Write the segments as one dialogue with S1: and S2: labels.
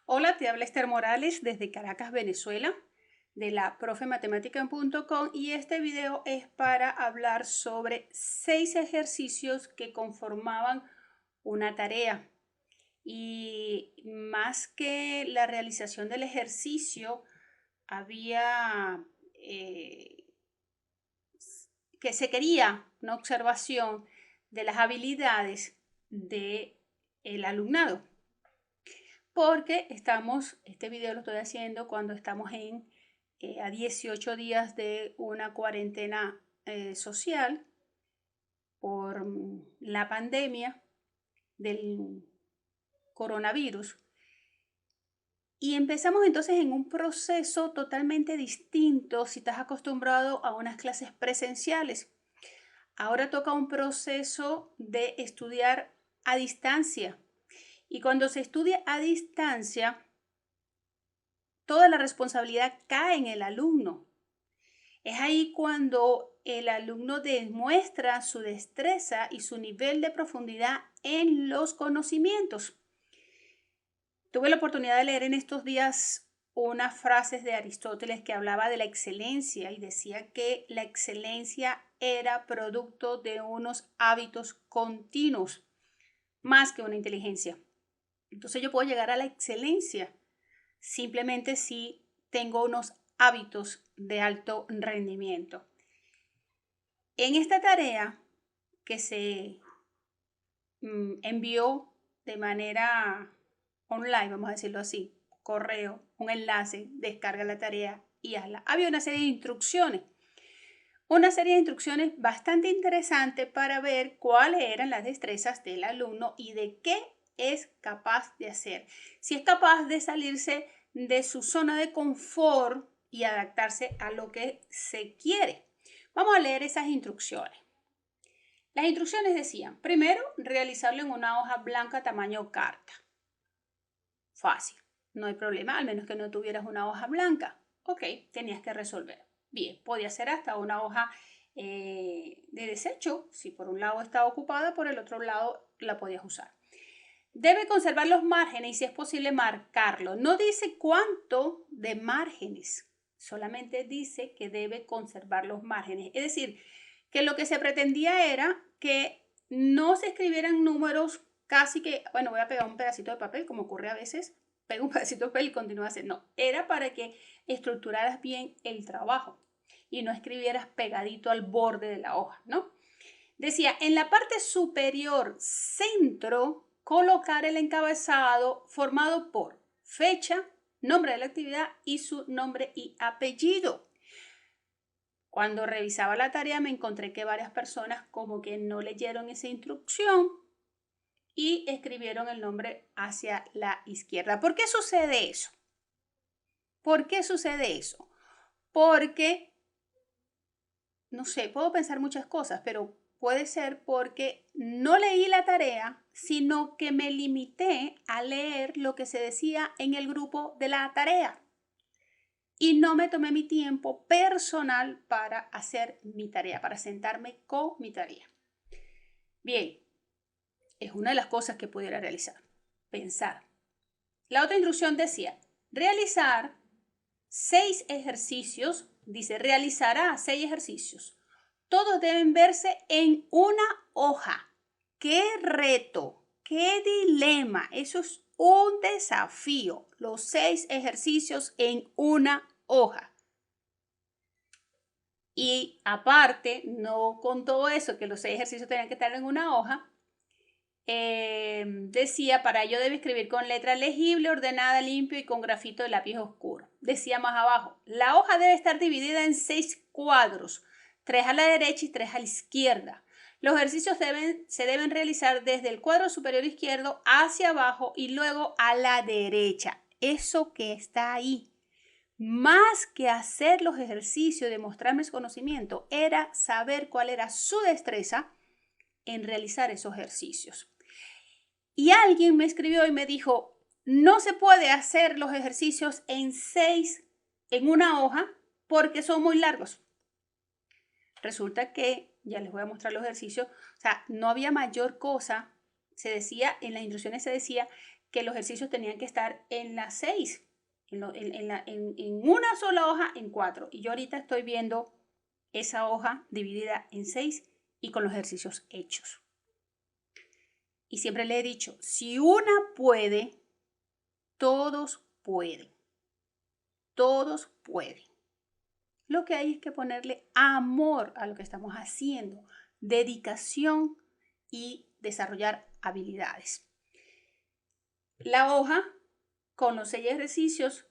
S1: Hola, te habla Esther Morales desde Caracas, Venezuela, de la profematemática.com, y este video es para hablar sobre 6 ejercicios que conformaban una tarea. Y más que la realización del ejercicio, había que se quería una observación de las habilidades del alumnado. Porque este video lo estoy haciendo cuando estamos a 18 días de una cuarentena social por la pandemia del coronavirus. Y empezamos entonces en un proceso totalmente distinto si estás acostumbrado a unas clases presenciales. Ahora toca un proceso de estudiar a distancia. Y cuando se estudia a distancia, toda la responsabilidad cae en el alumno. Es ahí cuando el alumno demuestra su destreza y su nivel de profundidad en los conocimientos. Tuve la oportunidad de leer en estos días unas frases de Aristóteles que hablaba de la excelencia y decía que la excelencia era producto de unos hábitos continuos, más que una inteligencia. Entonces yo puedo llegar a la excelencia simplemente si tengo unos hábitos de alto rendimiento. En esta tarea que se envió de manera online, vamos a decirlo así, correo, un enlace, descarga la tarea y hazla. Había una serie de instrucciones. Una serie de instrucciones bastante interesante para ver cuáles eran las destrezas del alumno y de qué es capaz de hacer. Si es capaz de salirse de su zona de confort y adaptarse a lo que se quiere. Vamos a leer esas instrucciones. Las instrucciones decían, primero, realizarlo en una hoja blanca tamaño carta. Fácil, no hay problema, al menos que no tuvieras una hoja blanca. Ok, tenías que resolver. Bien, podía ser hasta una hoja de desecho. Si por un lado estaba ocupada, por el otro lado la podías usar. Debe conservar los márgenes y si es posible marcarlo. No dice cuánto de márgenes, solamente dice que debe conservar los márgenes. Es decir, que lo que se pretendía era que no se escribieran números casi que, bueno, voy a pegar un pedacito de papel, como ocurre a veces, pego un pedacito de papel y continúo haciendo. No, era para que estructuraras bien el trabajo y no escribieras pegadito al borde de la hoja, ¿no? Decía, en la parte superior centro, colocar el encabezado formado por fecha, nombre de la actividad y su nombre y apellido. Cuando revisaba la tarea me encontré que varias personas como que no leyeron esa instrucción y escribieron el nombre hacia la izquierda. ¿Por qué sucede eso? ¿Por qué sucede eso? Porque, no sé, puedo pensar muchas cosas, pero puede ser porque no leí la tarea, sino que me limité a leer lo que se decía en el grupo de la tarea. Y no me tomé mi tiempo personal para hacer mi tarea, para sentarme con mi tarea. Bien, es una de las cosas que pudiera realizar, pensar. La otra instrucción decía, realizar 6 ejercicios, dice, realizará 6 ejercicios. Todos deben verse en una hoja. ¡Qué reto! ¡Qué dilema! Eso es un desafío. Los 6 ejercicios en una hoja. Y aparte, no con todo eso, que los 6 ejercicios tenían que estar en una hoja, decía, para ello debe escribir con letra legible, ordenada, limpio y con grafito de lápiz oscuro. Decía más abajo, la hoja debe estar dividida en 6 cuadros, 3 a la derecha y 3 a la izquierda. Los ejercicios se deben realizar desde el cuadro superior izquierdo hacia abajo y luego a la derecha. Eso que está ahí. Más que hacer los ejercicios, demostrarme su conocimiento, era saber cuál era su destreza en realizar esos ejercicios. Y alguien me escribió y me dijo, no se puede hacer los ejercicios en 6 en una hoja porque son muy largos. Resulta que, ya les voy a mostrar los ejercicios, o sea, no había mayor cosa. Se decía, en las instrucciones se decía que los ejercicios tenían que estar en las 6, en una sola hoja en 4. Y yo ahorita estoy viendo esa hoja dividida en 6 y con los ejercicios hechos. Y siempre le he dicho, si una puede, todos pueden. Todos pueden. Lo que hay es que ponerle amor a lo que estamos haciendo, dedicación y desarrollar habilidades. La hoja con los 6 ejercicios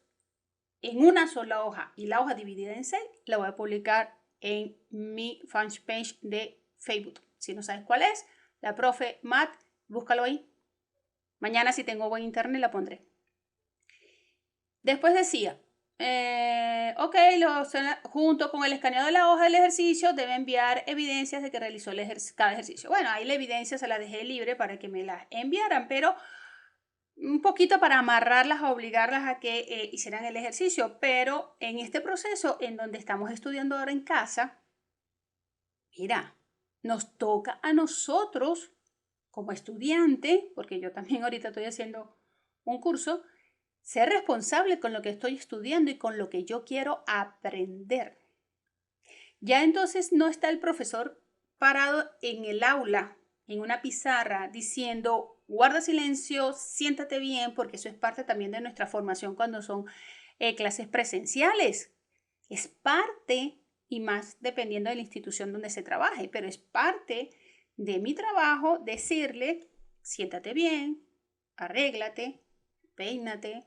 S1: en una sola hoja y la hoja dividida en 6 la voy a publicar en mi fanpage de Facebook. Si no sabes cuál es, la profe Matt, búscalo ahí. Mañana, si tengo buen internet, la pondré. Después decía, ok, junto con el escaneado de la hoja del ejercicio debe enviar evidencias de que realizó cada ejercicio. Bueno, ahí la evidencia se la dejé libre para que me la enviaran, pero un poquito para amarrarlas, obligarlas a que hicieran el ejercicio. Pero en este proceso en donde estamos estudiando ahora en casa, mira, nos toca a nosotros como estudiante, porque yo también ahorita estoy haciendo un curso, ser responsable con lo que estoy estudiando y con lo que yo quiero aprender. Ya entonces no está el profesor parado en el aula, en una pizarra, diciendo, guarda silencio, siéntate bien, porque eso es parte también de nuestra formación cuando son clases presenciales. Es parte, y más dependiendo de la institución donde se trabaje, pero es parte de mi trabajo decirle, siéntate bien, arréglate, peínate,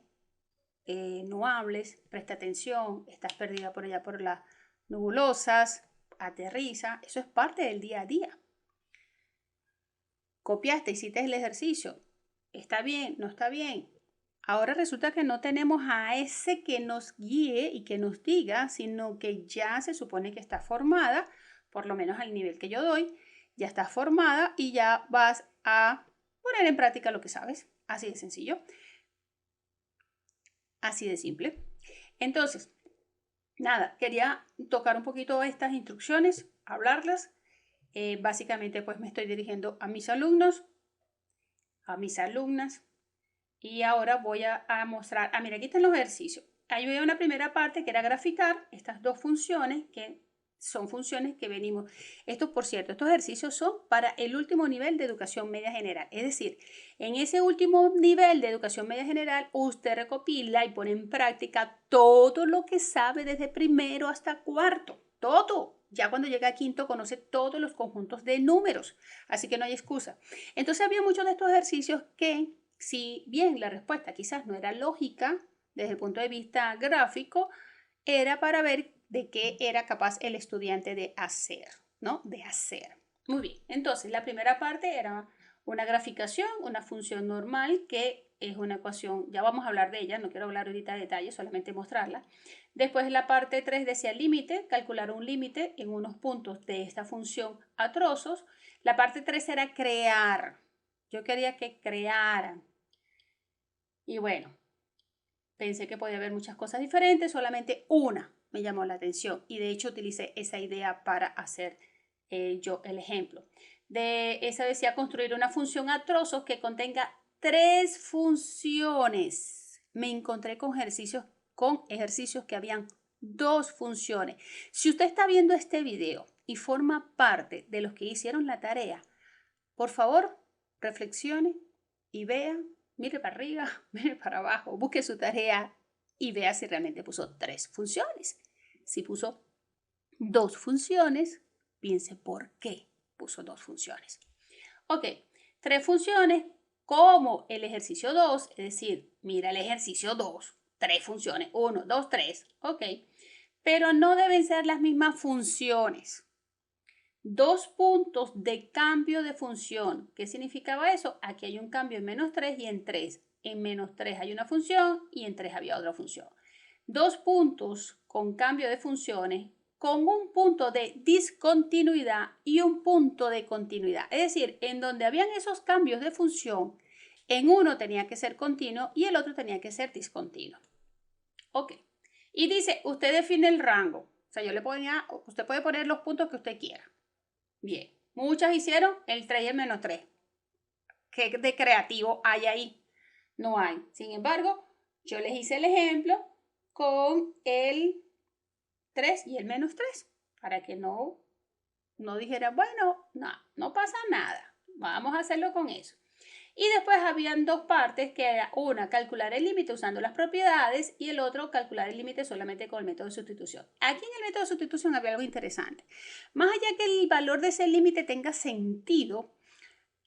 S1: no hables, presta atención, estás perdida por allá por las nubulosas, aterriza, eso es parte del día a día. Copiaste, hiciste el ejercicio, está bien, no está bien. Ahora resulta que no tenemos a ese que nos guíe y que nos diga, sino que ya se supone que está formada, por lo menos al nivel que yo doy, ya está formada y ya vas a poner en práctica lo que sabes. Así de sencillo. Así de simple. Entonces, nada, quería tocar un poquito estas instrucciones, hablarlas. Básicamente, pues me estoy dirigiendo a mis alumnos, a mis alumnas. Y ahora voy a mostrar, mira, aquí están los ejercicios. Ahí veo una primera parte que era graficar estas dos funciones que son funciones que venimos. Esto, por cierto, estos ejercicios son para el último nivel de educación media general. Es decir, en ese último nivel de educación media general, usted recopila y pone en práctica todo lo que sabe desde primero hasta cuarto. Todo. Ya cuando llega a quinto conoce todos los conjuntos de números. Así que no hay excusa. Entonces había muchos de estos ejercicios que, si bien la respuesta quizás no era lógica desde el punto de vista gráfico, era para ver de qué era capaz el estudiante de hacer, ¿no? De hacer. Muy bien, entonces la primera parte era una graficación, una función normal que es una ecuación, ya vamos a hablar de ella, no quiero hablar ahorita de detalles, solamente mostrarla. Después la parte 3 decía límite, calcular un límite en unos puntos de esta función a trozos. La parte 3 era crear, yo quería que crearan. Y bueno, pensé que podía haber muchas cosas diferentes, solamente una me llamó la atención y de hecho utilicé esa idea para hacer yo el ejemplo. De esa decía construir una función a trozos que contenga 3 funciones. Me encontré con ejercicios que habían 2 funciones. Si usted está viendo este video y forma parte de los que hicieron la tarea, por favor, reflexione y vea. Mire para arriba, mire para abajo, busque su tarea y vea si realmente puso 3 funciones. Si puso 2 funciones, piense por qué puso 2 funciones. Ok, 3 funciones como el ejercicio 2, es decir, mira el ejercicio 2, 3 funciones, 1, 2, 3, ok. Pero no deben ser las mismas funciones. 2 puntos de cambio de función. ¿Qué significaba eso? Aquí hay un cambio en menos 3 y en 3. En menos 3 hay una función y en 3 había otra función. 2 puntos con cambio de funciones con un punto de discontinuidad y un punto de continuidad. Es decir, en donde habían esos cambios de función, en uno tenía que ser continuo y el otro tenía que ser discontinuo. Ok. Y dice, usted define el rango. O sea, yo le ponía, usted puede poner los puntos que usted quiera. Bien, muchas hicieron el 3 y el menos 3. ¿Qué de creativo hay ahí? No hay. Sin embargo, yo les hice el ejemplo con el 3 y el menos 3 para que no dijera, bueno, no pasa nada. Vamos a hacerlo con eso. Y después habían dos partes, que era una, calcular el límite usando las propiedades, y el otro, calcular el límite solamente con el método de sustitución. Aquí en el método de sustitución había algo interesante. Más allá que el valor de ese límite tenga sentido,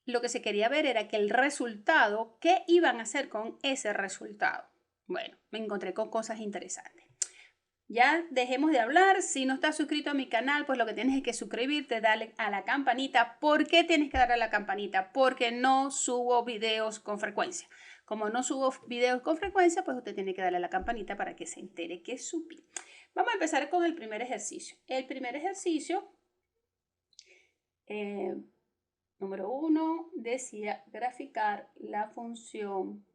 S1: lo que se quería ver era que el resultado, ¿qué iban a hacer con ese resultado? Bueno, me encontré con cosas interesantes. Ya dejemos de hablar. Si no estás suscrito a mi canal, pues lo que tienes es que suscribirte, darle a la campanita. ¿Por qué tienes que darle a la campanita? Porque no subo videos con frecuencia. Como no subo videos con frecuencia, pues usted tiene que darle a la campanita para que se entere que subí. Vamos a empezar con el primer ejercicio. El primer ejercicio, número 1, decía graficar la función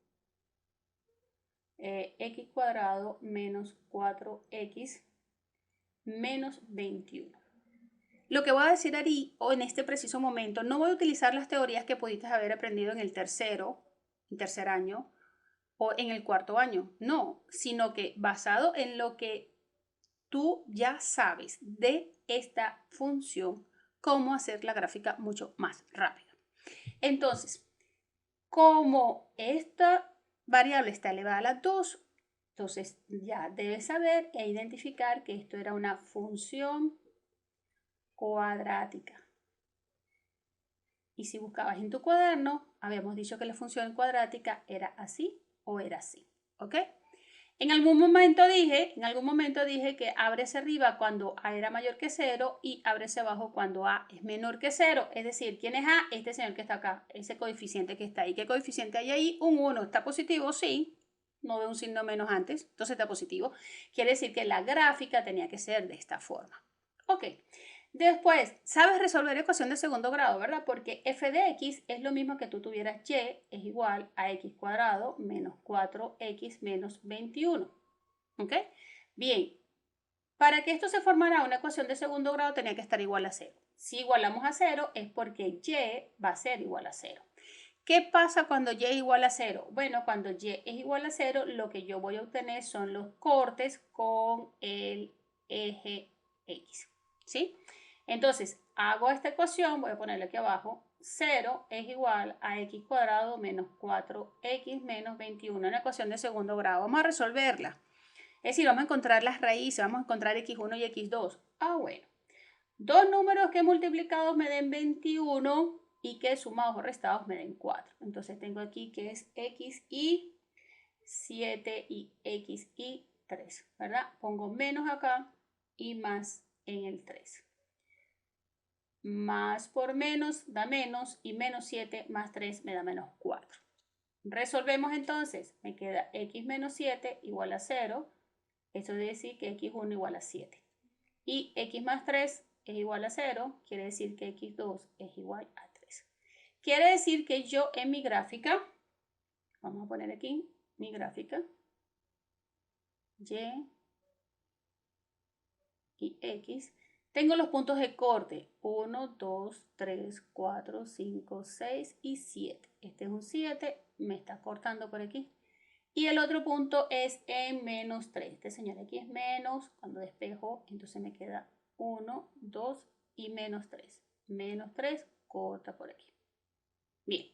S1: x cuadrado menos 4x menos 21. Lo que voy a decir ahí, o en este preciso momento, no voy a utilizar las teorías que pudiste haber aprendido en el tercer año o en el cuarto año. No, sino que basado en lo que tú ya sabes de esta función, cómo hacer la gráfica mucho más rápido. Entonces, como esta variable está elevada a la 2, entonces ya debes saber e identificar que esto era una función cuadrática. Y si buscabas en tu cuaderno, habíamos dicho que la función cuadrática era así o era así, ¿ok? En algún momento dije que abre hacia arriba cuando a era mayor que 0 y abre hacia abajo cuando a es menor que 0. Es decir, ¿quién es a? Este señor que está acá, ese coeficiente que está ahí. ¿Qué coeficiente hay ahí? Un 1. ¿Está positivo? Sí. No veo un signo menos antes, entonces está positivo. Quiere decir que la gráfica tenía que ser de esta forma. Ok. Después, sabes resolver ecuación de segundo grado, ¿verdad? Porque f de x es lo mismo que tú tuvieras y es igual a x cuadrado menos 4x menos 21. ¿Ok? Bien, para que esto se formara una ecuación de segundo grado tenía que estar igual a 0. Si igualamos a 0 es porque y va a ser igual a 0. ¿Qué pasa cuando y es igual a 0? Bueno, cuando y es igual a 0, lo que yo voy a obtener son los cortes con el eje x. ¿Sí? Entonces, hago esta ecuación, voy a ponerle aquí abajo, 0 es igual a x cuadrado menos 4x menos 21, una ecuación de segundo grado. Vamos a resolverla. Es decir, vamos a encontrar las raíces, vamos a encontrar x1 y x2. Ah, bueno. Dos números que multiplicados me den 21 y que sumados o restados me den 4. Entonces tengo aquí que es x y 7 y x y 3, ¿verdad? Pongo menos acá y más en el 3. Más por menos da menos y menos 7 más 3 me da menos 4. Resolvemos entonces, me queda x menos 7 igual a 0. Eso quiere decir que x1 igual a 7. Y x más 3 es igual a 0, quiere decir que x2 es igual a 3. Quiere decir que yo en mi gráfica, vamos a poner aquí mi gráfica, y x, tengo los puntos de corte, 1, 2, 3, 4, 5, 6 y 7. Este es un 7, me está cortando por aquí. Y el otro punto es en menos 3. Este señal aquí es menos, cuando despejo, entonces me queda 1, 2 y menos 3. Menos 3 corta por aquí. Bien.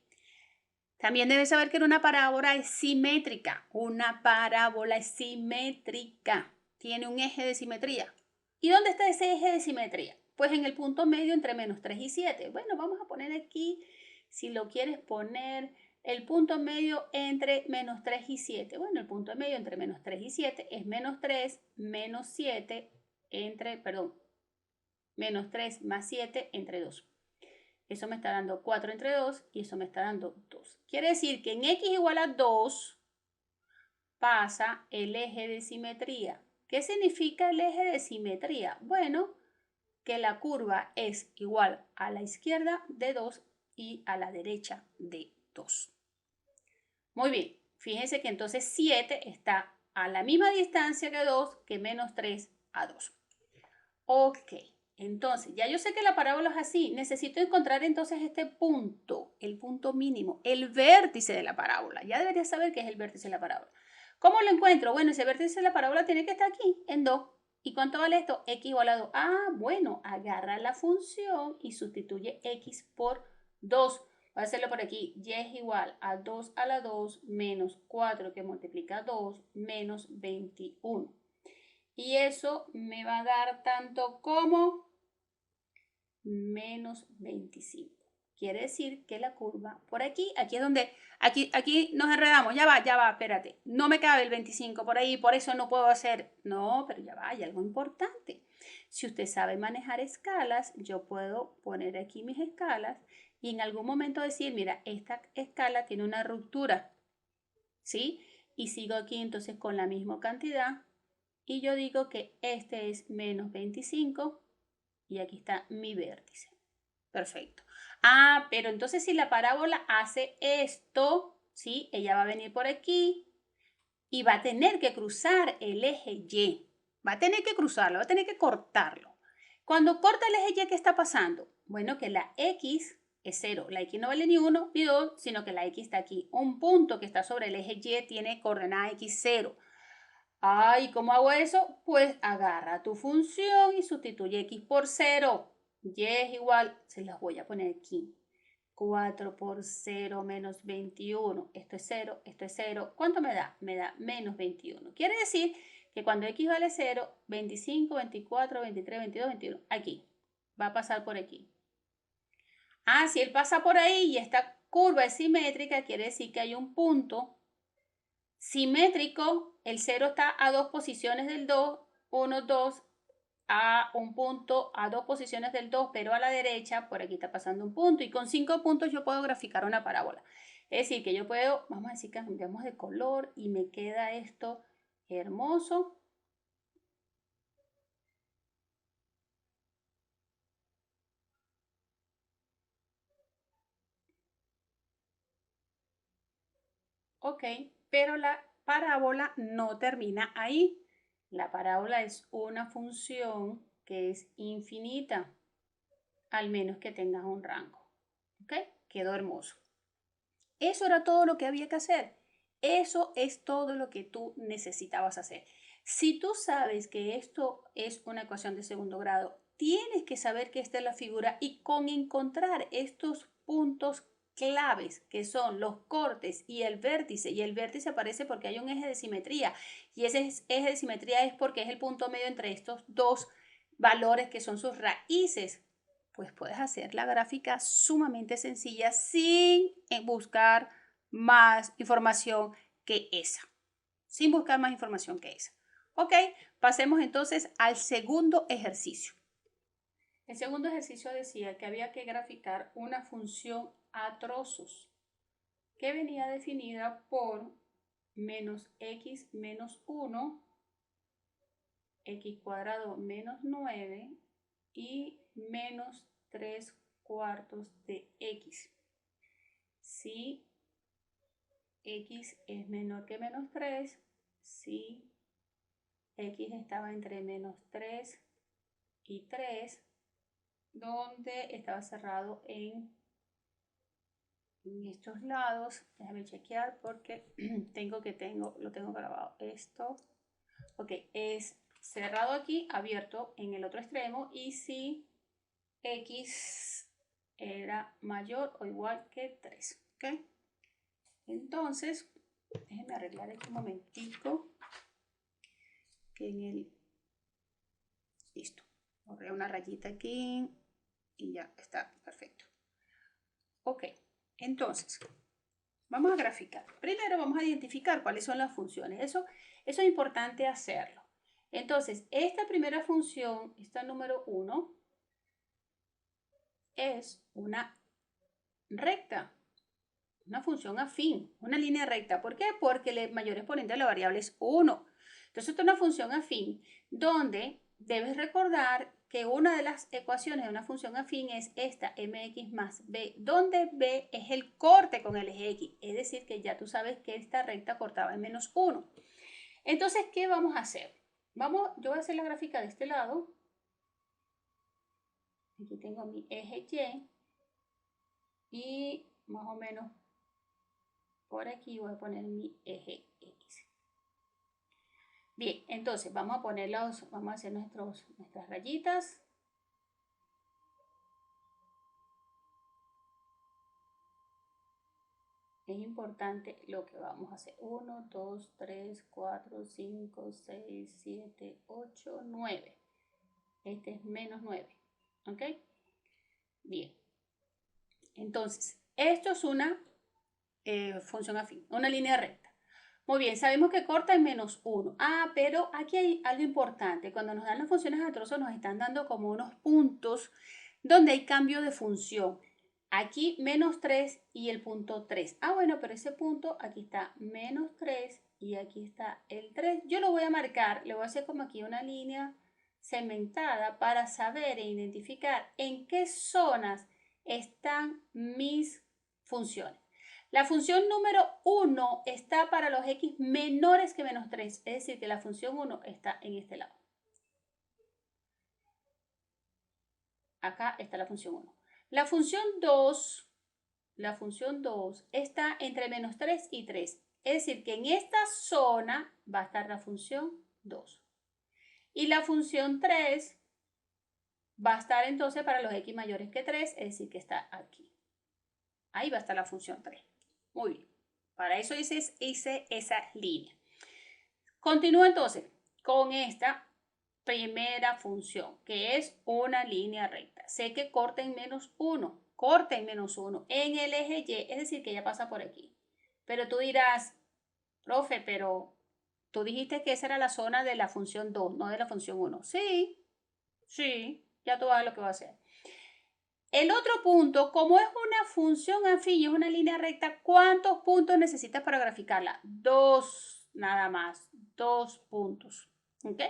S1: También debes saber que una parábola es simétrica. Una parábola es simétrica. Tiene un eje de simetría. ¿Y dónde está ese eje de simetría? Pues en el punto medio entre menos 3 y 7. Bueno, vamos a poner aquí, si lo quieres poner, el punto medio entre menos 3 y 7. Bueno, el punto medio entre menos 3 y 7 es menos 3, menos 7, menos 3 más 7 entre 2. Eso me está dando 4 entre 2 y eso me está dando 2. Quiere decir que en x igual a 2 pasa el eje de simetría. ¿Qué significa el eje de simetría? Bueno, que la curva es igual a la izquierda de 2 y a la derecha de 2. Muy bien, fíjense que entonces 7 está a la misma distancia que 2, que menos 3 a 2. Ok, Entonces, ya yo sé que la parábola es así. Necesito encontrar entonces este punto, el punto mínimo, el vértice de la parábola. Ya debería saber qué es el vértice de la parábola. ¿Cómo lo encuentro? Bueno, ese vértice de la parábola tiene que estar aquí, en 2. ¿Y cuánto vale esto? X igual a 2. Ah, bueno, agarra la función y sustituye X por 2. Voy a hacerlo por aquí. Y es igual a 2 a la 2 menos 4 que multiplica 2 menos 21. Y eso me va a dar tanto como menos 25. Quiere decir que la curva por aquí es donde, aquí nos enredamos, ya va, espérate, no me cabe el 25 por ahí, por eso no puedo hacer, no, pero ya va, hay algo importante. Si usted sabe manejar escalas, yo puedo poner aquí mis escalas y en algún momento decir, mira, esta escala tiene una ruptura, ¿sí? Y sigo aquí entonces con la misma cantidad y yo digo que este es menos 25 y aquí está mi vértice. Perfecto. Ah, pero entonces si la parábola hace esto, ¿sí? Ella va a venir por aquí y va a tener que cruzar el eje Y. Va a tener que cruzarlo, va a tener que cortarlo. Cuando corta el eje Y, ¿qué está pasando? Bueno, que la X es 0. La X no vale ni 1 ni 2, sino que la X está aquí. Un punto que está sobre el eje Y tiene coordenada X 0. Ay, ¿cómo hago eso? Pues agarra tu función y sustituye X por 0. Y es igual, se las voy a poner aquí. 4 por 0 menos 21. Esto es 0, esto es 0. ¿Cuánto me da? Me da menos 21. Quiere decir que cuando X vale 0, 25, 24, 23, 22, 21. Aquí. Va a pasar por aquí. Ah, si él pasa por ahí y esta curva es simétrica, quiere decir que hay un punto simétrico, el 0 está a 2 posiciones del 2, 1, 2, a un punto, a 2 posiciones del 2, pero a la derecha, por aquí está pasando un punto, y con 5 puntos yo puedo graficar una parábola. Es decir, que yo puedo, vamos a decir que cambiamos de color y me queda esto hermoso. Ok, pero la parábola no termina ahí. La parábola es una función que es infinita, al menos que tengas un rango. ¿Ok? Quedó hermoso. Eso era todo lo que había que hacer. Eso es todo lo que tú necesitabas hacer. Si tú sabes que esto es una ecuación de segundo grado, tienes que saber que esta es la figura y con encontrar estos puntos claves que son los cortes y el vértice aparece porque hay un eje de simetría y ese eje de simetría es porque es el punto medio entre estos dos valores que son sus raíces, pues puedes hacer la gráfica sumamente sencilla sin buscar más información que esa. Sin buscar más información que esa. Ok, pasemos entonces al segundo ejercicio. El segundo ejercicio decía que había que graficar una función a trozos que venía definida por menos x menos 1, x cuadrado menos 9 y menos 3 cuartos de x. Si x es menor que menos 3, si x estaba entre menos 3 y 3, donde estaba cerrado en estos lados. Déjame chequear porque lo tengo grabado. Esto, ok, es cerrado aquí, abierto en el otro extremo, y si x era mayor o igual que 3, ¿ok? Entonces, déjenme arreglar este momentico, que en el, listo, borré una rayita aquí y ya está, perfecto. Ok, entonces, vamos a graficar. Primero vamos a identificar cuáles son las funciones, eso es importante hacerlo. Entonces, esta primera función, esta número 1, es una recta, una función afín, una línea recta. ¿Por qué? Porque el mayor exponente de la variable es 1. Entonces, esta es una función afín donde debes recordar que una de las ecuaciones de una función afín es esta, mx más b, donde b es el corte con el eje x. Es decir, que ya tú sabes que esta recta cortaba en menos 1. Entonces, ¿qué vamos a hacer? Yo voy a hacer la gráfica de este lado. Aquí tengo mi eje Y y más o menos por aquí voy a poner mi eje X. Bien, entonces vamos a hacer nuestras rayitas. Es importante lo que vamos a hacer. 1, 2, 3, 4, 5, 6, 7, 8, 9. Este es menos 9. ¿Ok? Bien. Entonces, esto es una función afín, una línea recta. Muy bien, sabemos que corta en menos 1. Ah, pero aquí hay algo importante. Cuando nos dan las funciones a trozos nos están dando como unos puntos donde hay cambio de función. Aquí menos 3 y el punto 3. Ah, bueno, pero ese punto aquí está menos 3 y aquí está el 3. Yo lo voy a marcar, le voy a hacer como aquí una línea segmentada para saber e identificar en qué zonas están mis funciones. La función número 1 está para los x menores que menos 3, es decir, que la función 1 está en este lado. Acá está la función 1. La función 2 está entre menos 3 y 3. Es decir, que en esta zona va a estar la función 2. Y la función 3 va a estar entonces para los x mayores que 3, es decir, que está aquí. Ahí va a estar la función 3. Muy bien. Para eso hice esa línea. Continúo entonces con esta primera función, que es una línea recta. Sé que corta en menos 1. Corta en menos 1 en el eje Y, es decir, que ya pasa por aquí. Pero tú dirás, profe, pero tú dijiste que esa era la zona de la función 2, no de la función 1. Sí, ya tú vas a ver lo que va a hacer. El otro punto, como es una función afín y es una línea recta, ¿cuántos puntos necesitas para graficarla? 2, nada más, 2 puntos. ¿Ok?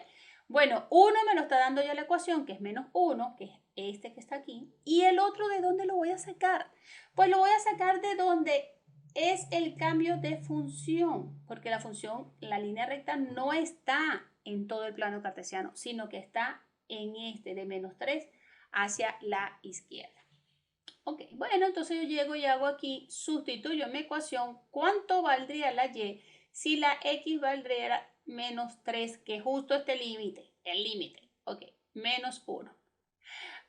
S1: Bueno, uno me lo está dando ya la ecuación, que es menos 1, que es este que está aquí. ¿Y el otro de dónde lo voy a sacar? Pues lo voy a sacar de donde es el cambio de función, porque la función, la línea recta no está en todo el plano cartesiano, sino que está en este de menos 3 hacia la izquierda. Ok, bueno, entonces yo llego y hago aquí, sustituyo mi ecuación, ¿cuánto valdría la y si la x valdría menos 3, que justo este límite, el límite? Ok, menos 1.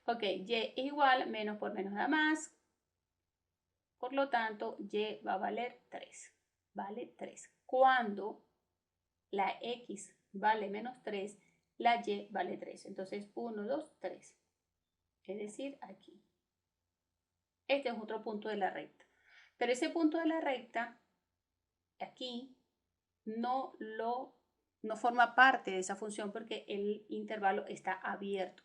S1: Ok, y es igual, menos por menos da más, por lo tanto, y va a valer 3, vale 3. Cuando la x vale menos 3, la y vale 3. Entonces, 1, 2, 3. Es decir, aquí. Este es otro punto de la recta. Pero ese punto de la recta, aquí, no forma parte de esa función porque el intervalo está abierto.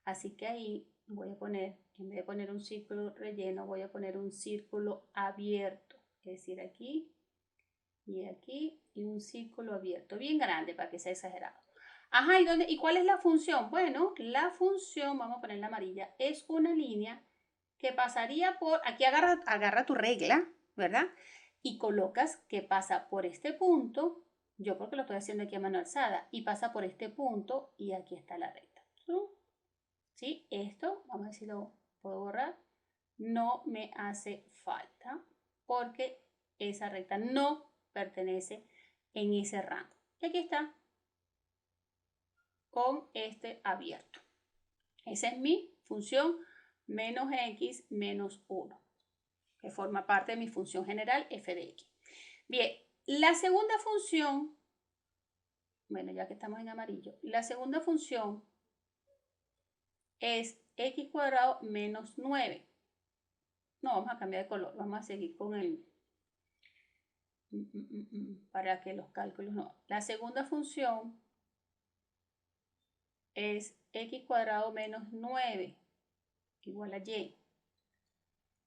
S1: Así que ahí voy a poner, en vez de poner un círculo relleno, voy a poner un círculo abierto. Es decir, aquí y un círculo abierto, bien grande para que sea exagerado. Ajá, ¿y cuál es la función? Bueno, la función, vamos a poner la amarilla, es una línea que pasaría por, aquí agarra tu regla, ¿verdad? Y colocas que pasa por este punto, yo porque lo estoy haciendo aquí a mano alzada, y pasa por este punto y aquí está la recta. ¿Sí? Esto, vamos a ver si lo puedo borrar, no me hace falta porque esa recta no pertenece en ese rango. Y aquí está, con este abierto. Esa es mi función menos x menos 1, que forma parte de mi función general f de x. Bien, la segunda función, bueno, ya que estamos en amarillo, la segunda función es x cuadrado menos 9. No, vamos a cambiar de color, vamos a seguir con el... para que los cálculos no. La segunda función es x cuadrado menos 9 igual a y.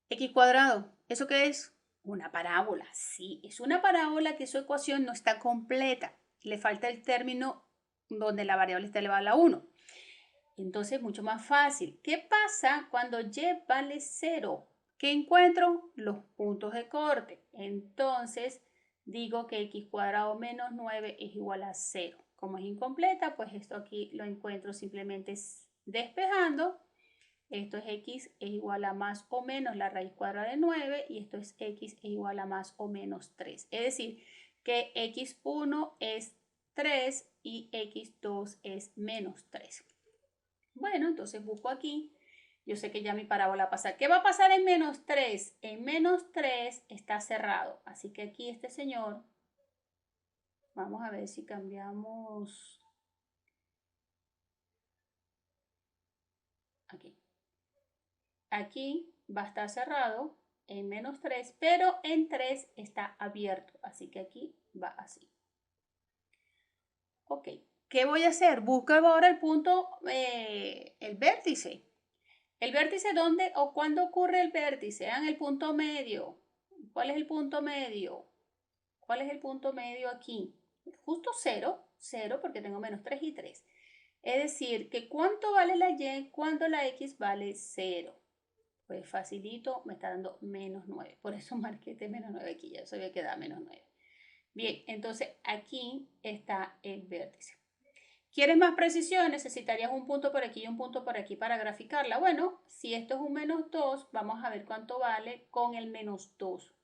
S1: X cuadrado, ¿eso qué es? Una parábola. Sí, es una parábola que su ecuación no está completa. Le falta el término donde la variable está elevada a la 1. Entonces, mucho más fácil. ¿Qué pasa cuando y vale 0? ¿Qué encuentro? Los puntos de corte. Entonces, digo que x cuadrado menos 9 es igual a 0. Como es incompleta, pues esto aquí lo encuentro simplemente despejando. Esto es x es igual a más o menos la raíz cuadrada de 9 y esto es x es igual a más o menos 3. Es decir, que x1 es 3 y x2 es menos 3. Bueno, entonces busco aquí. Yo sé que ya mi parábola pasa. ¿Qué va a pasar en menos 3? En menos 3 está cerrado. Así que aquí este señor, vamos a ver si cambiamos aquí. Aquí va a estar cerrado en menos 3, pero en 3 está abierto. Así que aquí va así. Ok, ¿qué voy a hacer? Busco ahora el punto, el vértice. ¿El vértice dónde o cuándo ocurre el vértice? En el punto medio. ¿Cuál es el punto medio? ¿Cuál es el punto medio aquí? Justo 0, 0 porque tengo menos 3 y 3. Es decir, que ¿cuánto vale la y cuando la x vale 0? Pues facilito, me está dando menos 9. Por eso marqué este menos 9 aquí, ya sabía que da menos 9. Bien, entonces aquí está el vértice. ¿Quieres más precisión? Necesitarías un punto por aquí y un punto por aquí para graficarla. Bueno, si esto es un menos 2, vamos a ver cuánto vale con el menos 2.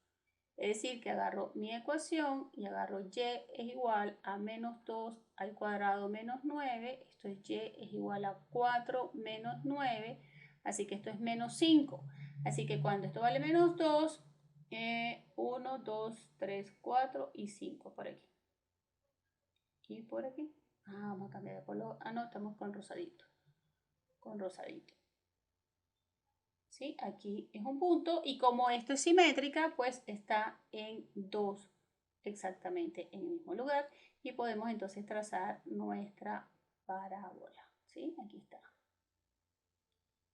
S1: Es decir, que agarro mi ecuación y agarro y es igual a menos 2 al cuadrado menos 9. Esto es y es igual a 4 menos 9. Así que esto es menos 5. Así que cuando esto vale menos 2, 1, 2, 3, 4 y 5 por aquí. Y por aquí. Vamos a cambiar de color. No, estamos con rosadito. Con rosadito. ¿Sí? Aquí es un punto y como esto es simétrica, pues está en 2 exactamente en el mismo lugar y podemos entonces trazar nuestra parábola. ¿Sí? Aquí está.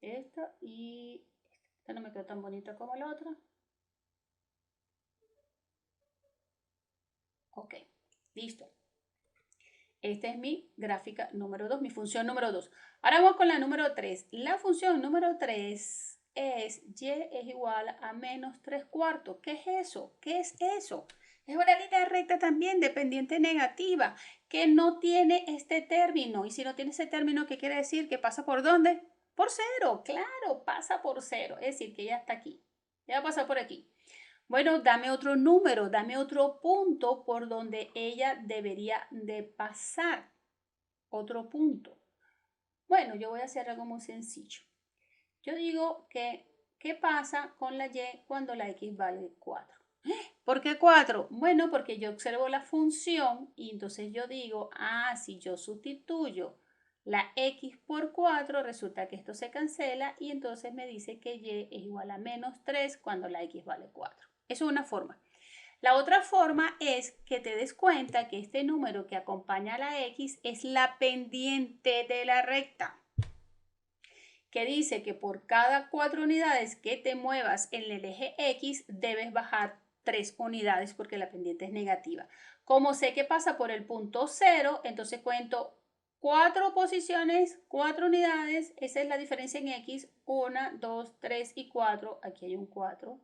S1: Esta y esta no me quedó tan bonita como la otra. Ok, listo. Esta es mi gráfica número 2, mi función número 2. Ahora vamos con la número 3. La función número 3 es y es igual a menos 3 cuartos. ¿Qué es eso? ¿Qué es eso? Es una línea recta también de pendiente negativa que no tiene este término. Y si no tiene ese término, ¿qué quiere decir? ¿Que pasa por dónde? Por 0, claro, pasa por 0. Es decir, que ya está aquí. Ya va a pasar por aquí. Bueno, dame otro número, dame otro punto por donde ella debería de pasar. Otro punto. Bueno, yo voy a hacer algo muy sencillo. Yo digo que, ¿qué pasa con la y cuando la x vale 4? ¿Por qué 4? Bueno, porque yo observo la función y entonces yo digo, si yo sustituyo la x por 4, resulta que esto se cancela y entonces me dice que y es igual a menos 3 cuando la x vale 4. Eso es una forma. La otra forma es que te des cuenta que este número que acompaña a la x es la pendiente de la recta, que dice que por cada 4 unidades que te muevas en el eje x debes bajar 3 unidades porque la pendiente es negativa. Como sé que pasa por el punto 0, entonces cuento 4 posiciones, 4 unidades, esa es la diferencia en x, 1, 2, 3 y 4, aquí hay un 4,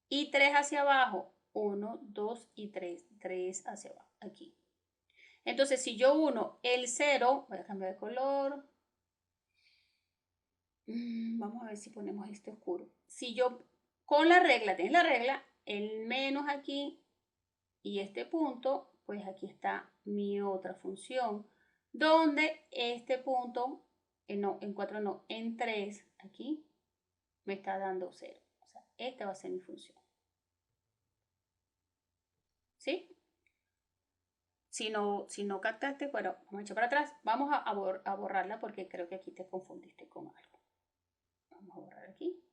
S1: y 3 hacia abajo, 1, 2 y 3, 3 hacia abajo, aquí. Entonces, si yo uno el 0, voy a cambiar de color, vamos a ver si ponemos este oscuro. Si yo, con la regla, tienes la regla, el menos aquí y este punto, pues aquí está mi otra función, donde este punto, no, en 4 no, en 3, aquí, me está dando 0. O sea, esta va a ser mi función. ¿Sí? Si no captaste, bueno, vamos a echar para atrás. Vamos a borrarla porque creo que aquí te confundiste con algo. Vamos a borrar aquí.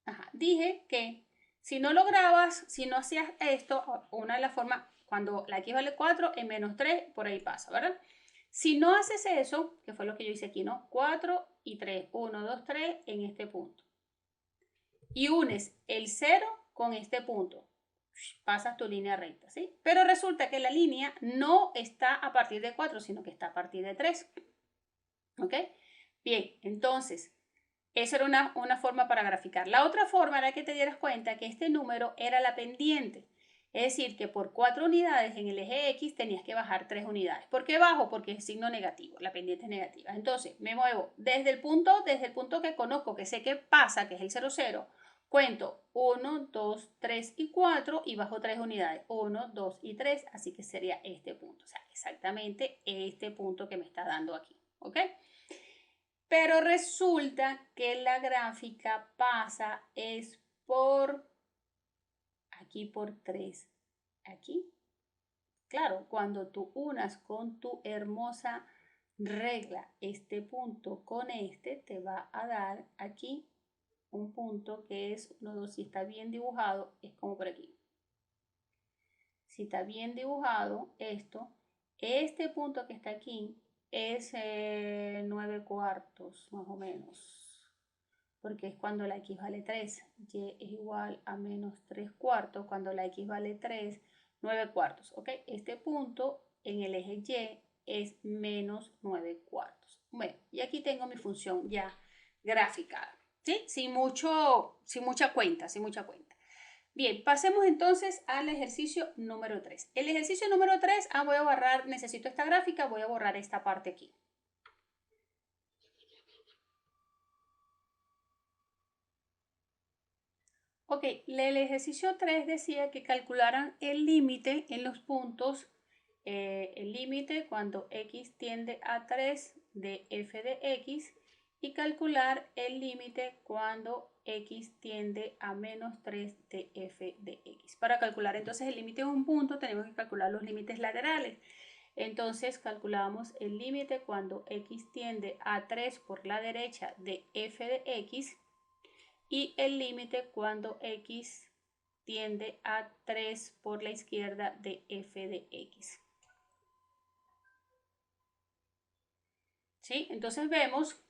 S1: Ajá. Dije que si no lograbas, si no hacías esto, una de las formas, cuando la x vale 4, en menos 3, por ahí pasa, ¿verdad? Si no haces eso, que fue lo que yo hice aquí, ¿no? 4 y 3, 1, 2, 3 en este punto. Y unes el 0 con este punto. Pasas tu línea recta, ¿sí? Pero resulta que la línea no está a partir de 4, sino que está a partir de 3. ¿Ok? Bien, entonces, esa era una forma para graficar. La otra forma era que te dieras cuenta que este número era la pendiente. Es decir, que por 4 unidades en el eje X tenías que bajar 3 unidades. ¿Por qué bajo? Porque es signo negativo, la pendiente es negativa. Entonces, me muevo desde el punto que conozco, que sé que pasa, que es el 0, 0. Cuento 1, 2, 3 y 4 y bajo 3 unidades. 1, 2 y 3, así que sería este punto. O sea, exactamente este punto que me está dando aquí. ¿Ok? Pero resulta que la gráfica pasa es por aquí por 3, aquí. Claro, cuando tú unas con tu hermosa regla este punto con este, te va a dar aquí un punto que es 1, 2, si está bien dibujado, es como por aquí. Si está bien dibujado esto, este punto que está aquí es 9 cuartos, más o menos. Porque es cuando la x vale 3, y es igual a menos 3 cuartos, cuando la x vale 3, 9 cuartos, ¿ok? Este punto en el eje y es menos 9 cuartos. Bueno, y aquí tengo mi función ya graficada, ¿sí? Sin mucha cuenta. Bien, pasemos entonces al ejercicio número 3. El ejercicio número 3, voy a borrar, necesito esta gráfica, voy a borrar esta parte aquí. Ok, el ejercicio 3 decía que calcularan el límite en los puntos, el límite cuando x tiende a 3 de f de x y calcular el límite cuando x tiende a menos 3 de f de x. Para calcular entonces el límite de un punto tenemos que calcular los límites laterales. Entonces calculamos el límite cuando x tiende a 3 por la derecha de f de x y el límite cuando x tiende a 3 por la izquierda de f de x. ¿Sí? Entonces vemos,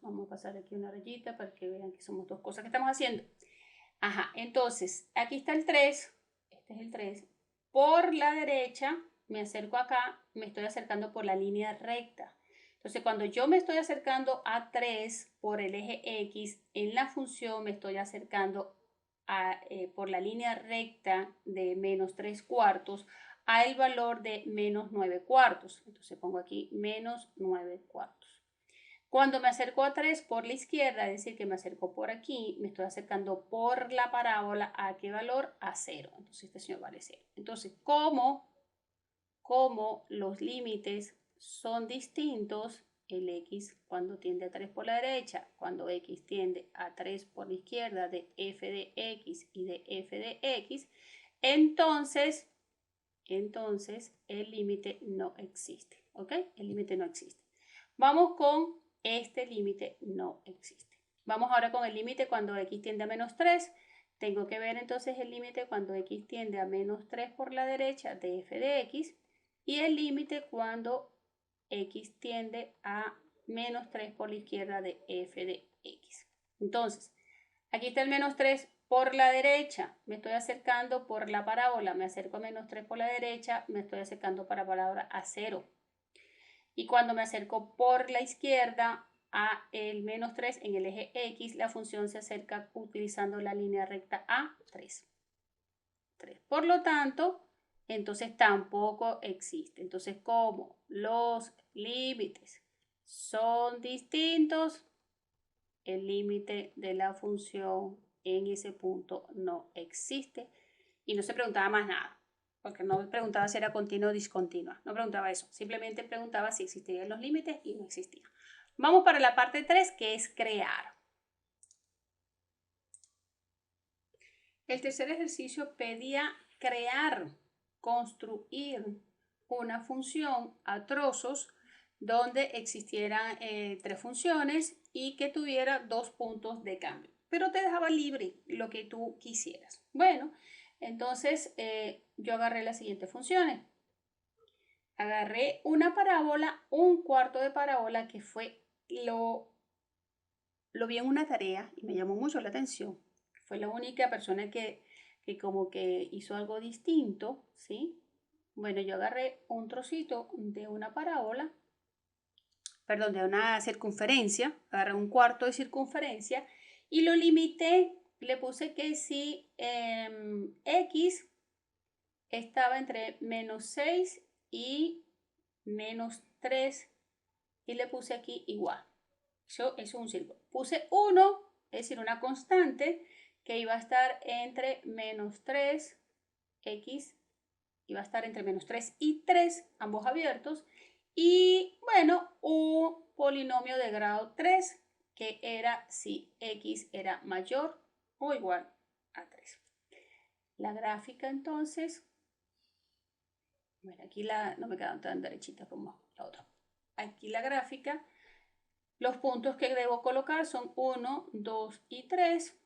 S1: vamos a pasar aquí una rayita para que vean que somos dos cosas que estamos haciendo. Ajá, entonces aquí está el 3, este es el 3. Por la derecha me acerco acá, me estoy acercando por la línea recta. Entonces, cuando yo me estoy acercando a 3 por el eje X, en la función me estoy acercando por la línea recta de menos 3 cuartos al valor de menos 9 cuartos. Entonces pongo aquí menos 9 cuartos. Cuando me acerco a 3 por la izquierda, es decir, que me acerco por aquí, me estoy acercando por la parábola a qué valor? A 0. Entonces este señor vale 0. Entonces, como los límites son distintos, el x cuando tiende a 3 por la derecha, cuando x tiende a 3 por la izquierda de f de x y de f de x, entonces el límite no existe, ¿ok? El límite no existe. Vamos con este límite no existe. Vamos ahora con el límite cuando x tiende a menos 3. Tengo que ver entonces el límite cuando x tiende a menos 3 por la derecha de f de x y el límite cuando x tiende a menos 3 por la izquierda de f de x. Entonces, aquí está el menos 3 por la derecha, me estoy acercando por la parábola, me acerco a menos 3 por la derecha, me estoy acercando para la parábola a 0. Y cuando me acerco por la izquierda a el menos 3 en el eje X, la función se acerca utilizando la línea recta a 3. Por lo tanto, entonces tampoco existe. Entonces, como los límites son distintos, el límite de la función en ese punto no existe. Y no se preguntaba más nada, porque no preguntaba si era continua o discontinua. No preguntaba eso. Simplemente preguntaba si existían los límites y no existían. Vamos para la parte 3, que es crear. El tercer ejercicio pedía crear, construir una función a trozos donde existieran 3 funciones y que tuviera 2 puntos de cambio. Pero te dejaba libre lo que tú quisieras. Bueno, entonces yo agarré las siguientes funciones. Agarré una parábola, un cuarto de parábola, que fue lo vi en una tarea y me llamó mucho la atención. Fue la única persona que como que hizo algo distinto, ¿sí? Bueno, yo agarré un trocito de una parábola, perdón, de una circunferencia, agarré un cuarto de circunferencia y lo limité le puse que si x estaba entre menos 6 y menos 3 y le puse aquí igual. Eso es un círculo. Puse 1, es decir, una constante que iba a estar entre menos 3, x iba a estar entre menos 3 y 3, ambos abiertos. Y bueno, un polinomio de grado 3, que era si x era mayor o igual a 3. La gráfica entonces, bueno, aquí no me quedan tan derechitas como la otra. Aquí la gráfica, los puntos que debo colocar son 1, 2 y 3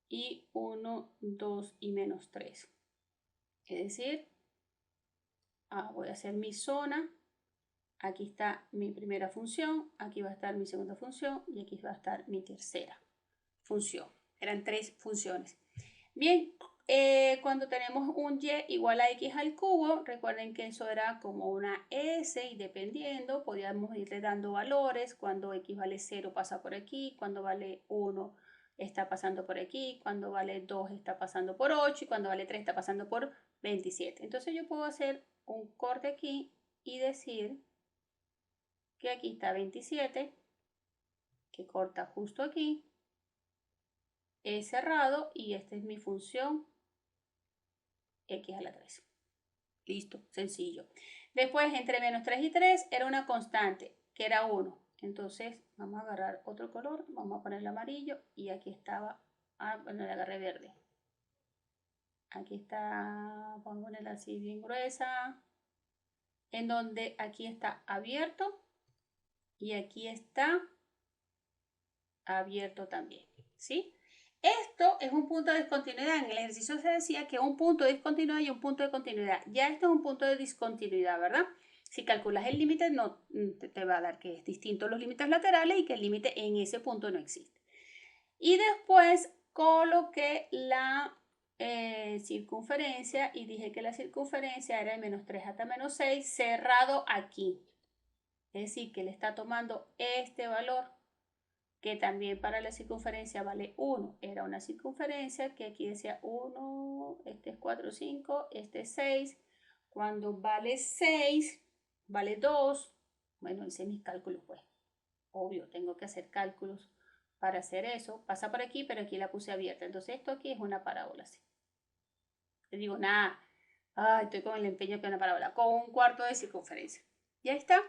S1: y 1, 2 y menos 3. Es decir, voy a hacer mi zona. Aquí está mi primera función, aquí va a estar mi segunda función y aquí va a estar mi tercera función. Eran 3 funciones. Bien, cuando tenemos un y igual a x al cubo, recuerden que eso era como una s y dependiendo podíamos irle dando valores. Cuando x vale 0 pasa por aquí, cuando vale 1 está pasando por aquí, cuando vale 2 está pasando por 8 y cuando vale 3 está pasando por 27. Entonces yo puedo hacer un corte aquí y decir que aquí está 27, que corta justo aquí, es cerrado y esta es mi función x a la 3. Listo, sencillo. Después, entre menos 3 y 3 era una constante, que era 1. Entonces, vamos a agarrar otro color, vamos a ponerle amarillo y aquí estaba, bueno, le agarré verde. Aquí está, vamos a ponerla así bien gruesa, en donde aquí está abierto y aquí está abierto también, ¿sí? Esto es un punto de discontinuidad. En el ejercicio se decía que un punto de discontinuidad y un punto de continuidad. Ya esto es un punto de discontinuidad, ¿verdad? Si calculas el límite, no te va a dar que es distinto los límites laterales y que el límite en ese punto no existe. Y después coloqué la circunferencia y dije que la circunferencia era de menos 3 hasta menos 6 cerrado aquí. Es decir, que le está tomando este valor, que también para la circunferencia vale 1. Era una circunferencia que aquí decía 1, este es 4, 5, este es 6. Cuando vale 6, vale 2. Bueno, hice mis cálculos, pues. Obvio, tengo que hacer cálculos para hacer eso. Pasa por aquí, pero aquí la puse abierta. Entonces esto aquí es una parábola, así. Le digo, nada, estoy con el empeño que es una parábola, con un cuarto de circunferencia. Y ahí está,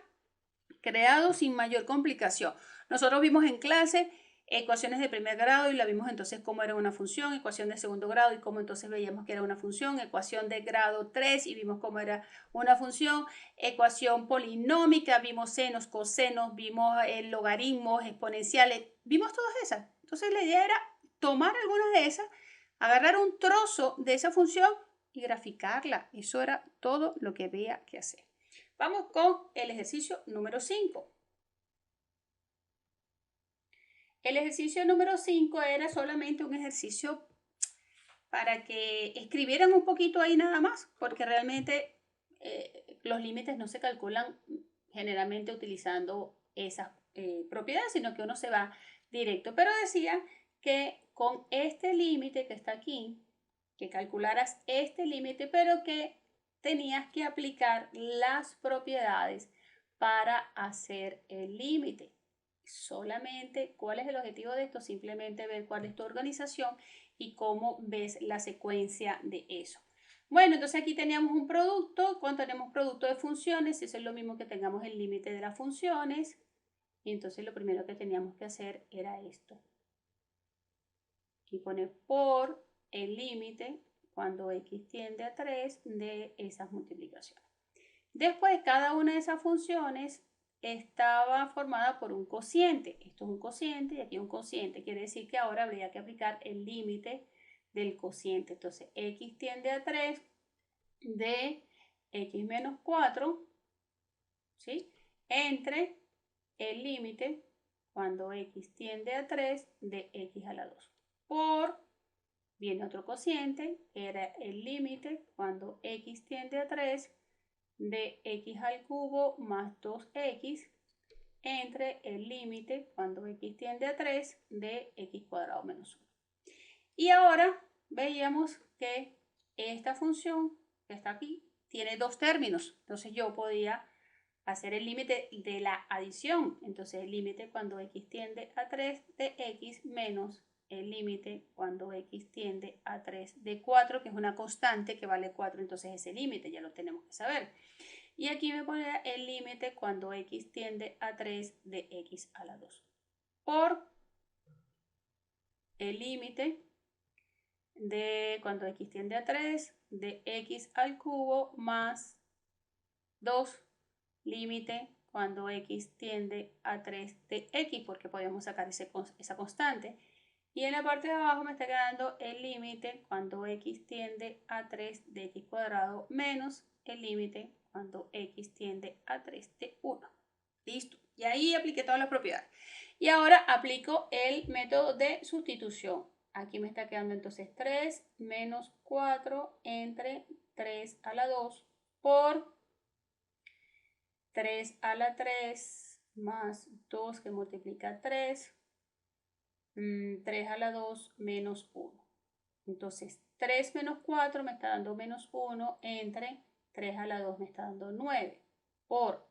S1: creado sin mayor complicación. Nosotros vimos en clase ecuaciones de primer grado y la vimos entonces cómo era una función, ecuación de segundo grado y cómo entonces veíamos que era una función, ecuación de grado 3 y vimos cómo era una función, ecuación polinómica, vimos senos, cosenos, vimos logaritmos, exponenciales, vimos todas esas. Entonces la idea era tomar algunas de esas, agarrar un trozo de esa función y graficarla. Eso era todo lo que había que hacer. Vamos con el ejercicio número 5. El ejercicio número 5 era solamente un ejercicio para que escribieran un poquito ahí nada más, porque realmente los límites no se calculan generalmente utilizando esas propiedades, sino que uno se va directo. Pero decía que con este límite que está aquí, que calcularas este límite, pero que tenías que aplicar las propiedades para hacer el límite. Solamente, ¿cuál es el objetivo de esto? Simplemente ver cuál es tu organización y cómo ves la secuencia de eso. Bueno, entonces aquí teníamos un producto. Cuando tenemos producto de funciones, eso es lo mismo que tengamos el límite de las funciones. Y entonces lo primero que teníamos que hacer era esto. Y poner por el límite cuando x tiende a 3 de esas multiplicaciones. Después, cada una de esas funciones estaba formada por un cociente. Esto es un cociente y aquí un cociente. Quiere decir que ahora habría que aplicar el límite del cociente. Entonces, x tiende a 3 de x menos 4, ¿sí? Entre el límite cuando x tiende a 3 de x a la 2. Por, viene otro cociente, era el límite cuando x tiende a 3 de x al cubo más 2x entre el límite cuando x tiende a 3 de x cuadrado menos 1. Y ahora veíamos que esta función que está aquí tiene dos términos. Entonces yo podía hacer el límite de la adición. Entonces el límite cuando x tiende a 3 de x menos el límite cuando x tiende a 3 de 4, que es una constante que vale 4, entonces ese límite ya lo tenemos que saber. Y aquí me pondría el límite cuando x tiende a 3 de x a la 2 por el límite de cuando x tiende a 3 de x al cubo más 2 límite cuando x tiende a 3 de x, porque podemos sacar esa constante. Y en la parte de abajo me está quedando el límite cuando x tiende a 3 de x cuadrado menos el límite cuando x tiende a 3 de 1. Listo. Y ahí apliqué todas las propiedades. Y ahora aplico el método de sustitución. Aquí me está quedando entonces 3 menos 4 entre 3 a la 2 por 3 a la 3 más 2 que multiplica 3, 3 a la 2 menos 1. Entonces 3 menos 4 me está dando menos 1 entre 3 a la 2 me está dando 9 por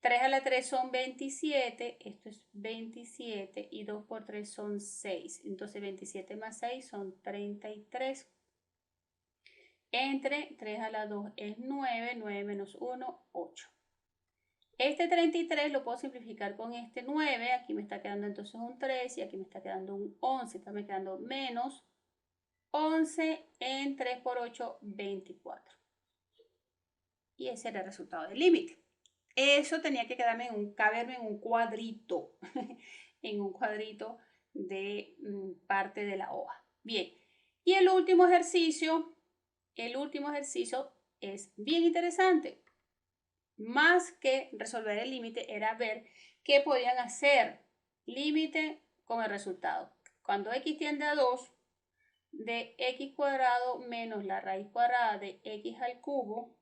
S1: 3 a la 3 son 27, esto es 27 y 2 por 3 son 6. Entonces 27 más 6 son 33. Entre 3 a la 2 es 9, 9 menos 1, 8. Este 33 lo puedo simplificar con este 9, aquí me está quedando entonces un 3 y aquí me está quedando un 11, está me quedando menos 11 en 3 por 8, 24. Y ese era el resultado del límite. Eso tenía que caberme en un cuadrito, en un cuadrito de parte de la hoja. Bien, y el último ejercicio es bien interesante. Más que resolver el límite era ver qué podían hacer límite con el resultado. Cuando x tiende a 2, de x cuadrado menos la raíz cuadrada de x al cubo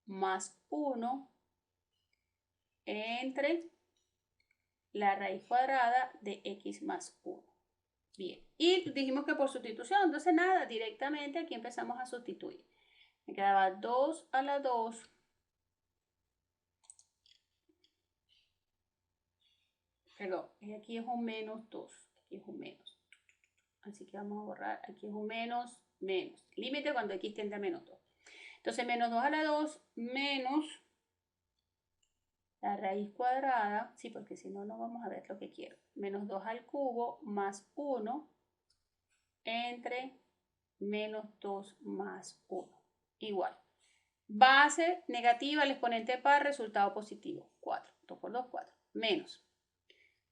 S1: más 1 entre la raíz cuadrada de x más 1. Bien, y dijimos que por sustitución, entonces nada, directamente aquí empezamos a sustituir. Me quedaba 2 a la 2 perdón, aquí es un menos 2, aquí es un menos. Así que vamos a borrar, aquí es un menos, menos. Límite cuando x tiende a menos 2. Entonces menos 2 a la 2 menos la raíz cuadrada, sí, porque si no, no vamos a ver lo que quiero. Menos 2 al cubo más 1 entre menos 2 más 1. Igual. Base negativa, el exponente par, resultado positivo. 4. 2 por 2, 4. Menos.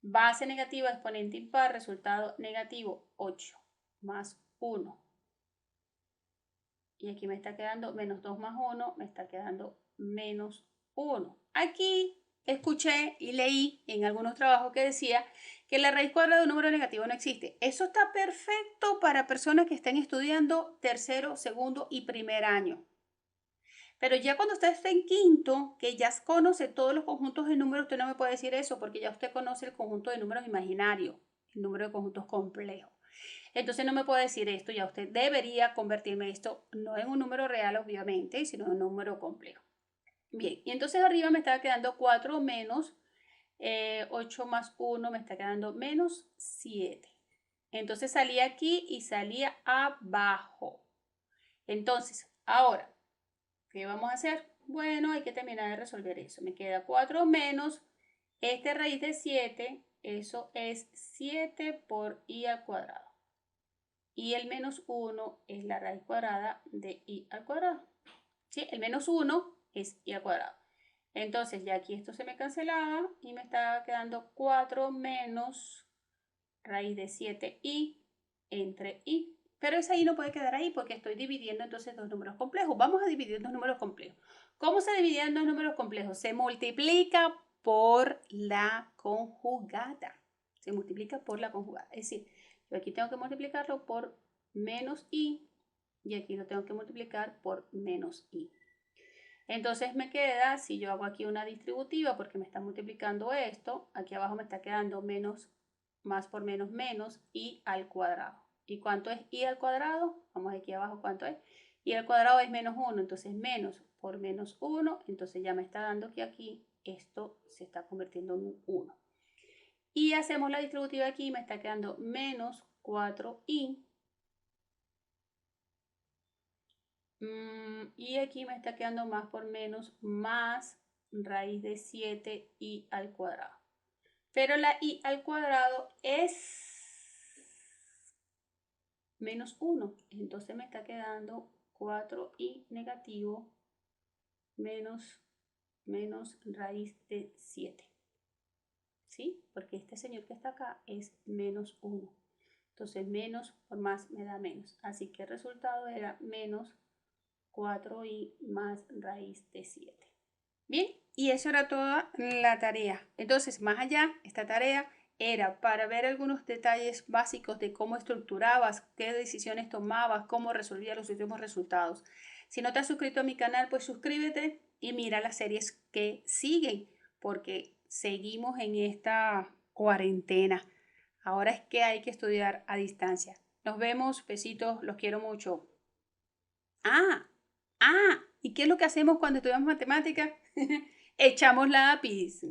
S1: Base negativa, exponente impar, resultado negativo. 8 más 1. Y aquí me está quedando menos 2 más 1, me está quedando menos 1. Aquí escuché y leí en algunos trabajos que decía que la raíz cuadrada de un número negativo no existe. Eso está perfecto para personas que estén estudiando tercero, segundo y primer año. Pero ya cuando usted esté en quinto, que ya conoce todos los conjuntos de números, usted no me puede decir eso porque ya usted conoce el conjunto de números imaginarios, el número de conjuntos complejos. Entonces no me puede decir esto, ya usted debería convertirme esto no en un número real, obviamente, sino en un número complejo. Bien, y entonces arriba me está quedando 4 menos 8 más 1, me está quedando menos 7. Entonces salía aquí y salía abajo. Entonces, ahora, ¿qué vamos a hacer? Bueno, hay que terminar de resolver eso. Me queda 4 menos este raíz de 7, eso es 7 por i al cuadrado. Y el menos 1 es la raíz cuadrada de i al cuadrado. ¿Sí? El menos 1 es i al cuadrado. Entonces ya aquí esto se me cancelaba y me estaba quedando 4 menos raíz de 7i entre i. Pero esa i no puede quedar ahí porque estoy dividiendo entonces dos números complejos. Vamos a dividir dos números complejos. ¿Cómo se dividen dos números complejos? Se multiplica por la conjugada. Se multiplica por la conjugada. Es decir, yo aquí tengo que multiplicarlo por menos i y aquí lo tengo que multiplicar por menos i. Entonces me queda, si yo hago aquí una distributiva porque me está multiplicando esto, aquí abajo me está quedando menos, más por menos, menos i al cuadrado. ¿Y cuánto es i al cuadrado? Vamos aquí abajo, ¿cuánto es? I al cuadrado es menos 1, entonces menos por menos 1, entonces ya me está dando que aquí esto se está convirtiendo en un 1. Y hacemos la distributiva aquí, me está quedando menos 4i. Y aquí me está quedando más por menos más raíz de 7i al cuadrado. Pero la i al cuadrado es menos 1. Entonces me está quedando 4i negativo menos raíz de 7. ¿Sí? Porque este señor que está acá es menos 1. Entonces menos por más me da menos. Así que el resultado era menos 4i más raíz de 7. Bien, y eso era toda la tarea. Entonces, más allá, esta tarea era para ver algunos detalles básicos de cómo estructurabas, qué decisiones tomabas, cómo resolvías los últimos resultados. Si no te has suscrito a mi canal, pues suscríbete y mira las series que siguen, porque seguimos en esta cuarentena. Ahora es que hay que estudiar a distancia. Nos vemos, besitos, los quiero mucho. Ah, ¿y qué es lo que hacemos cuando estudiamos matemáticas? Echamos lápiz.